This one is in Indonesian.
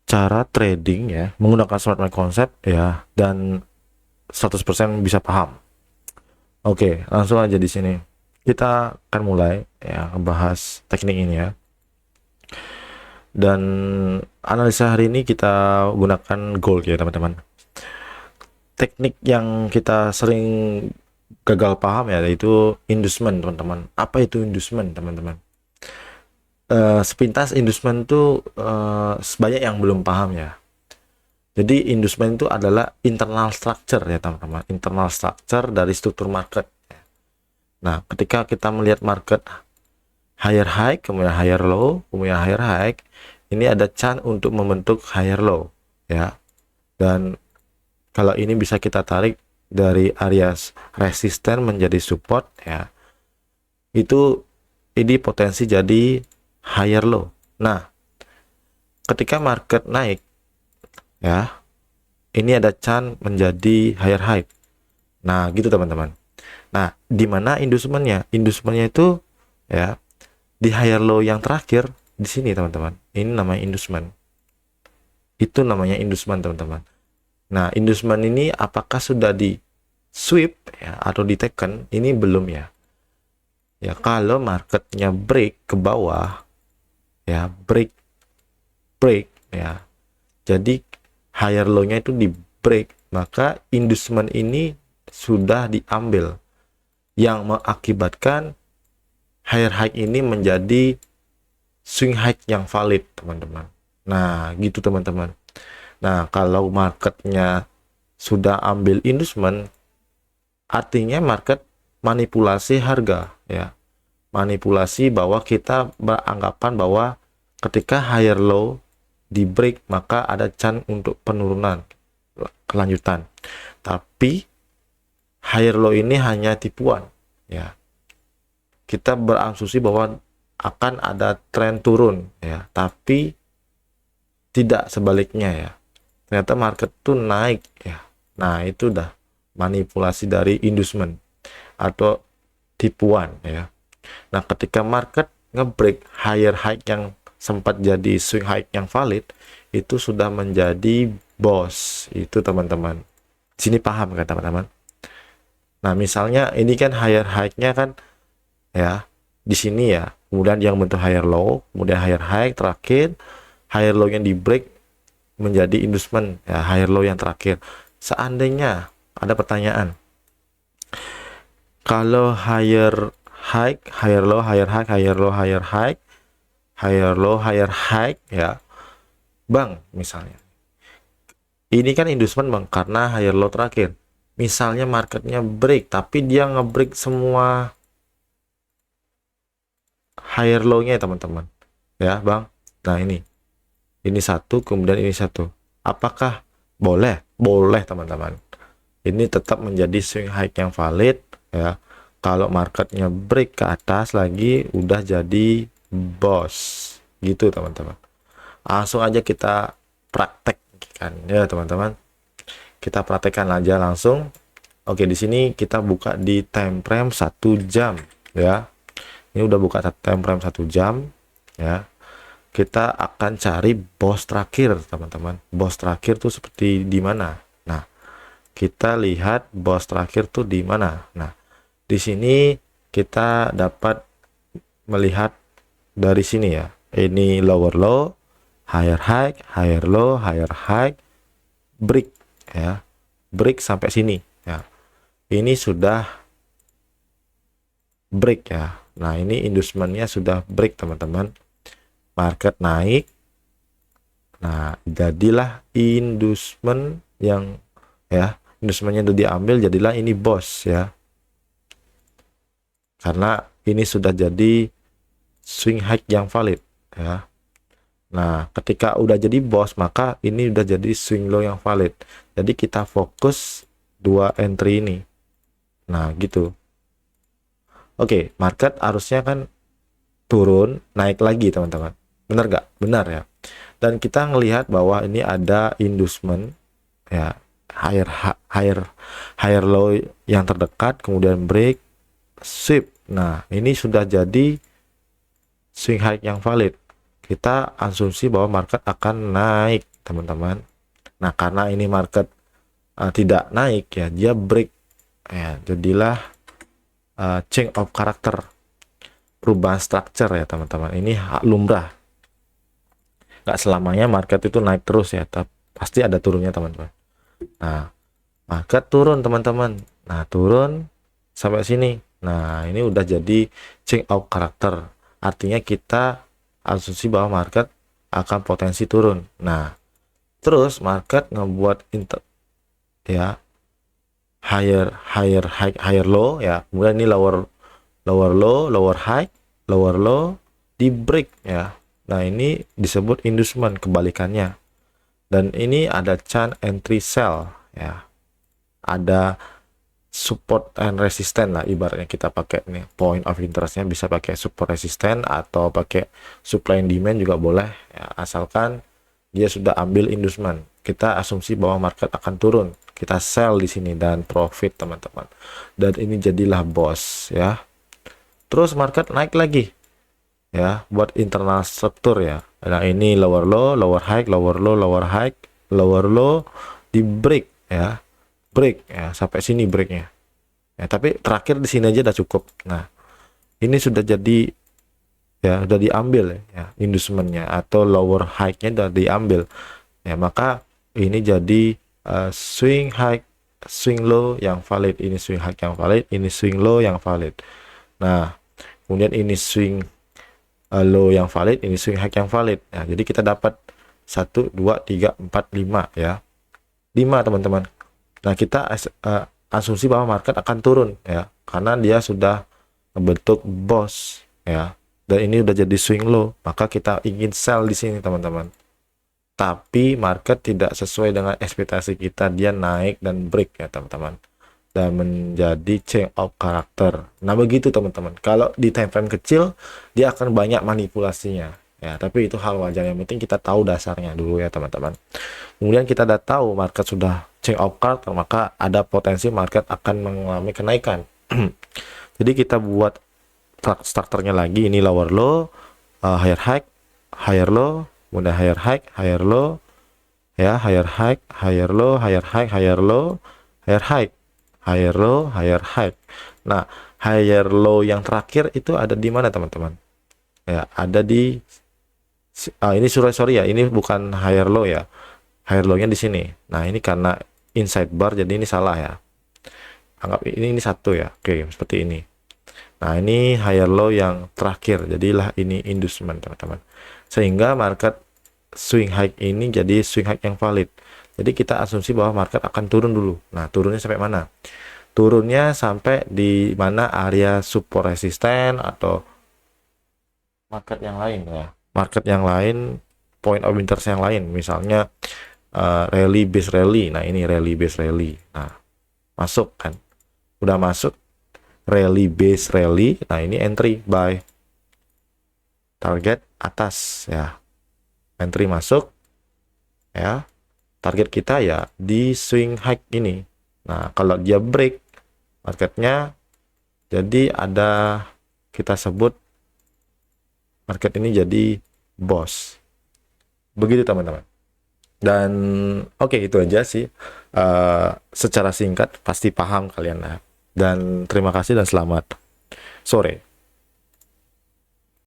cara trading ya menggunakan smart money concept ya, dan 100% bisa paham. Oke, langsung aja di sini. Kita akan mulai ya membahas teknik ini ya. Dan analisa hari ini kita gunakan gold ya, teman-teman. Teknik yang kita sering gagal paham ya, yaitu inducement, teman-teman. Apa itu inducement, teman-teman? Sepintas inducement itu sebanyak yang belum paham ya. Jadi inducement itu adalah internal structure ya, teman-teman. Internal structure dari struktur market. Nah, ketika kita melihat market higher high, kemudian higher low, kemudian higher high, ini ada chance untuk membentuk higher low ya. Dan kalau ini bisa kita tarik dari area resisten menjadi support ya. Itu ini potensi jadi higher low. Nah, ketika market naik ya, ini ada chance menjadi higher high. Nah, gitu teman-teman. Nah, di mana inducementnya? Inducementnya itu ya di higher low yang terakhir di sini, teman-teman. Ini namanya inducement. Itu namanya inducement, teman-teman. Nah, inducement ini apakah sudah di sweep ya atau diteken? Ini belum ya. Ya, kalau marketnya break ke bawah ya, break ya. Jadi higher low-nya itu di break, maka inducement ini sudah diambil yang mengakibatkan higher high ini menjadi swing high yang valid, teman-teman. Nah, gitu teman-teman. Nah, kalau marketnya sudah ambil inducement, artinya market manipulasi harga ya. Manipulasi bahwa kita beranggapan bahwa ketika higher low di break maka ada chance untuk penurunan kelanjutan. Tapi higher low ini hanya tipuan ya. Kita berasumsi bahwa akan ada tren turun ya, tapi tidak sebaliknya ya. Ternyata market tuh naik ya. Nah, itu udah manipulasi dari inducement atau tipuan ya. Nah, ketika market ngebreak higher high yang sempat jadi swing high yang valid, itu sudah menjadi boss. Itu teman-teman. Sini paham kan teman-teman? Nah, misalnya ini kan higher high-nya kan ya di sini ya. Kemudian yang bentuk higher low, kemudian higher high terakhir, higher low yang di break menjadi inducement ya, higher low yang terakhir. Seandainya ada pertanyaan, kalau higher high, higher low, higher high, higher low, higher high, higher low, higher high ya, bang, misalnya ini kan inducement bang karena higher low terakhir. Misalnya marketnya break tapi dia ngebreak semua higher low-nya ya teman-teman ya bang. Nah, ini satu, kemudian ini satu, apakah boleh? Boleh teman-teman. Ini tetap menjadi swing high yang valid ya. Kalau marketnya break ke atas lagi udah jadi boss gitu teman-teman. Langsung aja kita praktekkan ya teman-teman. Kita praktekkan aja langsung. Oke, di sini kita buka di time frame 1 jam ya. Ini udah buka time frame 1 jam ya. Kita akan cari boss terakhir teman-teman. Boss terakhir tuh seperti di mana? Nah, kita lihat boss terakhir tuh di mana. Nah, di sini kita dapat melihat dari sini ya. Ini lower low, higher high, higher low, higher high, break ya. Break sampai sini ya. Ini sudah break ya. Nah, ini inducementnya sudah break teman-teman. Market naik. Nah, jadilah inducement yang ya, inducementnya udah diambil, jadilah ini boss ya. Karena ini sudah jadi swing high yang valid ya. Nah, ketika udah jadi boss maka ini udah jadi swing low yang valid. Jadi kita fokus dua entry ini. Nah, gitu. Oke, market harusnya kan turun, naik lagi teman-teman. Benar nggak? Benar ya. Dan kita ngelihat bahwa ini ada inducement ya, higher low yang terdekat, kemudian break, sweep. Nah, ini sudah jadi swing high yang valid. Kita asumsi bahwa market akan naik teman-teman. Nah, karena ini market tidak naik ya, dia break ya, jadilah change of character, perubahan structure ya teman-teman. Ini hak lumrah, nggak selamanya market itu naik terus ya, pasti ada turunnya teman-teman. Nah, market turun teman-teman, nah turun sampai sini, nah ini udah jadi change of character, artinya kita asumsi bahwa market akan potensi turun. Nah, terus market ngebuat ya higher low ya, kemudian ini lower low, lower high, lower low, di break ya. Nah, ini disebut inducement, kebalikannya. Dan ini ada chance entry sell ya. Ada support and resistance lah, ibaratnya kita pakai nih point of interestnya bisa pakai support resistance atau pakai supply and demand juga boleh ya, asalkan dia sudah ambil inducement. Kita asumsi bahwa market akan turun, kita sell di sini dan profit teman-teman, dan ini jadilah bos ya. Terus market naik lagi ya, buat internal struktur ya. Nah, ini lower low, lower high, lower low, lower high, lower low, di break ya, break ya, sampai sini breaknya ya, tapi terakhir di sini aja udah cukup. Nah, ini sudah jadi ya, udah diambil ya inducementnya atau lower high-nya udah diambil ya, maka ini jadi swing high, swing low yang valid, ini swing high yang valid, ini swing low yang valid. Nah, kemudian ini swing low yang valid, ini swing high yang valid. Nah, jadi kita dapat 1, 2, 3, 4, 5 ya. 5 teman-teman. Nah, kita asumsi bahwa market akan turun ya, karena dia sudah membentuk bos ya. Dan ini udah jadi swing low, maka kita ingin sell di sini teman-teman. Tapi market tidak sesuai dengan ekspektasi kita, dia naik dan break ya teman-teman, dan menjadi change of character. Nah, begitu teman-teman. Kalau di time frame kecil dia akan banyak manipulasinya ya, tapi itu hal wajar. Yang penting kita tahu dasarnya dulu ya teman-teman. Kemudian kita udah tahu market sudah change of character, maka ada potensi market akan mengalami kenaikan. Jadi kita buat strukturnya lagi, ini lower low, higher high, higher low, kemudian higher high, higher low ya, higher high, higher low, higher high, higher low, higher high, higher low, higher high. Nah, higher low yang terakhir itu ada di mana teman-teman ya, ada di ini sorry ya, ini bukan higher low ya, higher low nya di sini. Nah, ini karena inside bar jadi ini salah ya, anggap ini satu ya. Oke, seperti ini. Nah, ini higher low yang terakhir, jadilah ini inducement teman-teman, sehingga market swing high ini jadi swing high yang valid. Jadi kita asumsi bahwa market akan turun dulu. Nah, turunnya sampai mana? Turunnya sampai di mana area support resisten atau market yang lain ya, market yang lain, point of interest yang lain, misalnya rally base rally. Nah, ini rally base rally. Nah, masuk kan, udah masuk rally base rally. Nah, ini entry buy, target atas ya, entry masuk ya, target kita ya di swing high ini. Nah, kalau dia break marketnya, jadi ada, kita sebut market ini jadi bos. Begitu teman-teman. Dan oke, itu aja sih, secara singkat pasti paham kalian lah. Dan terima kasih dan selamat sore.